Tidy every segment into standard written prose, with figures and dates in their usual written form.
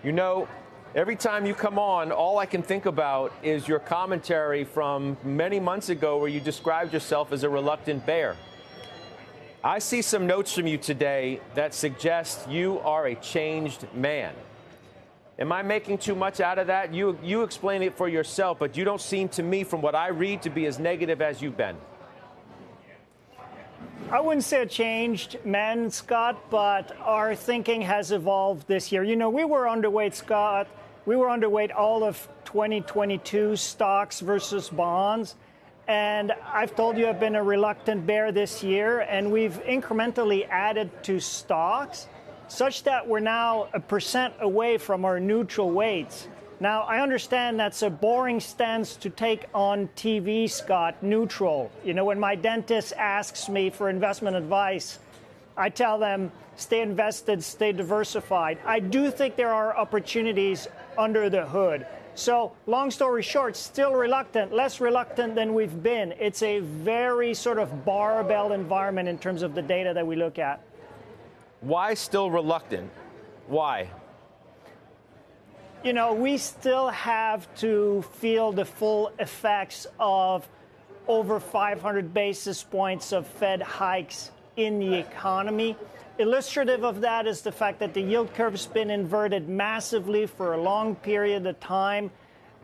You know, every time you come on, all I can think about is your commentary from many months ago where you described yourself as a reluctant bear. I see some notes from you today that suggest you are a changed man. Am I making too much out of that? You explain it for yourself, but you don't seem to me, from what I read, to be as negative as you've been. I wouldn't say a changed man, Scott, but our thinking has evolved this year. You know, we were underweight, Scott. We were underweight all of 2022 stocks versus bonds. And I've told you I've been a reluctant bear this year, and we've incrementally added to stocks such that we're now 1% away from our neutral weights. Now, I understand that's a boring stance to take on TV, Scott, neutral. You know, when my dentist asks me for investment advice, I tell them, stay invested, stay diversified. I do think there are opportunities under the hood. So, long story short, still reluctant, less reluctant than we've been. It's a very sort of barbell environment in terms of the data that we look at. Why still reluctant? Why? You know, we still have to feel the full effects of over 500 basis points of Fed hikes in the economy. Illustrative of that is the fact that the yield curve's been inverted massively for a long period of time.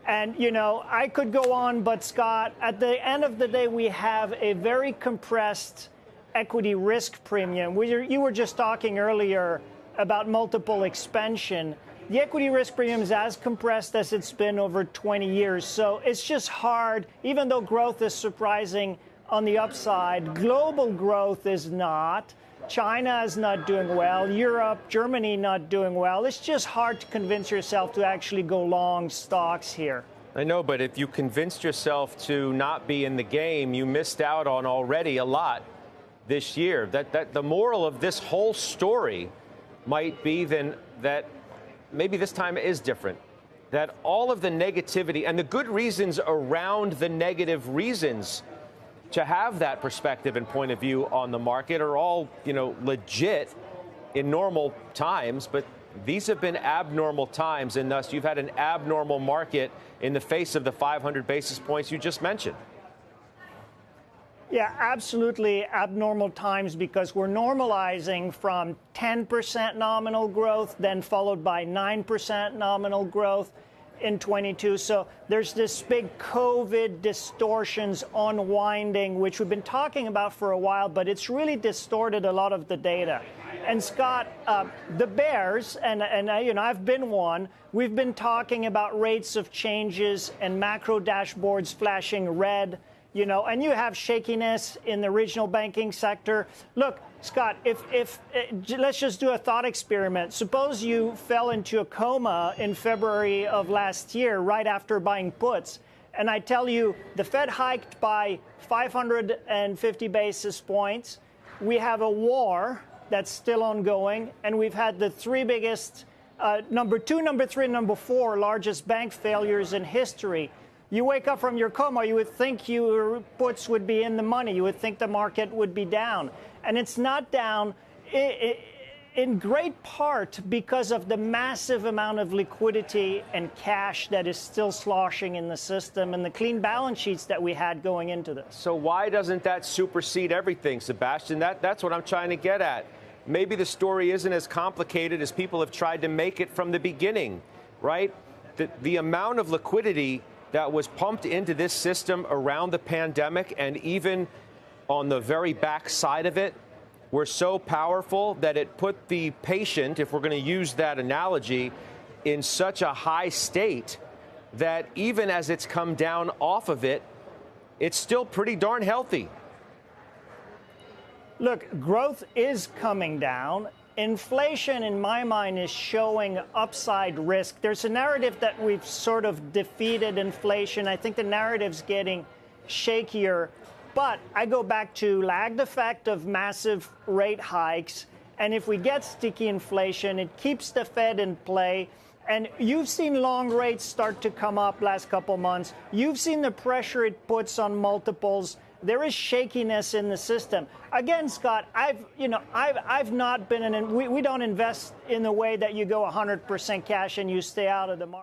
And, you know, I could go on, but Scott, at the end of the day, we have a very compressed equity risk premium. You were just talking earlier about multiple expansion. The equity risk premium is as compressed as it's been over 20 years. So it's just hard, even though growth is surprising on the upside. Global growth is not. China is not doing well. Europe, Germany not doing well. It's just hard to convince yourself to actually go long stocks here. I know, but if you convinced yourself to not be in the game, you missed out on already a lot this year. That the moral of this whole story might be then that maybe this time is different, that all of the negativity and the good reasons around the negative reasons to have that perspective and point of view on the market are all, you know, legit in normal times, but these have been abnormal times, and thus you've had an abnormal market in the face of the 500 basis points you just mentioned. Yeah, absolutely abnormal times, because we're normalizing from 10% nominal growth, then followed by 9% nominal growth in 22. So there's this big COVID distortions unwinding, which we've been talking about for a while, but it's really distorted a lot of the data. And Scott, the bears, and you know, I've been one, we've been talking about rates of changes and macro dashboards flashing red. You know, and you have shakiness in the regional banking sector. Look, Scott, if let's just do a thought experiment. Suppose you fell into a coma in February of last year, right after buying puts, and I tell you the Fed hiked by 550 basis points. We have a war that's still ongoing, and we've had the three biggest, number two, number three, number four largest bank failures in history. You wake up from your coma, you would think your puts would be in the money. You would think the market would be down. And it's not down in great part because of the massive amount of liquidity and cash that is still sloshing in the system and the clean balance sheets that we had going into this. So why doesn't that supersede everything, Sebastien? That's what I'm trying to get at. Maybe the story isn't as complicated as people have tried to make it from the beginning, right? The amount of liquidity that was pumped into this system around the pandemic and even on the very back side of it were so powerful that it put the patient, if we're going to use that analogy, in such a high state that even as it's come down off of it, it's still pretty darn healthy. Look, growth is coming down. Inflation, in my mind, is showing upside risk. There's a narrative that we've sort of defeated inflation. I think the narrative's getting shakier. But I go back to lagged effect of massive rate hikes. And if we get sticky inflation, it keeps the Fed in play. And you've seen long rates start to come up last couple months. You've seen the pressure it puts on multiples. there is shakiness in the system. Again, Scott, I've not been we don't invest in the way that you go 100% cash and you stay out of the market.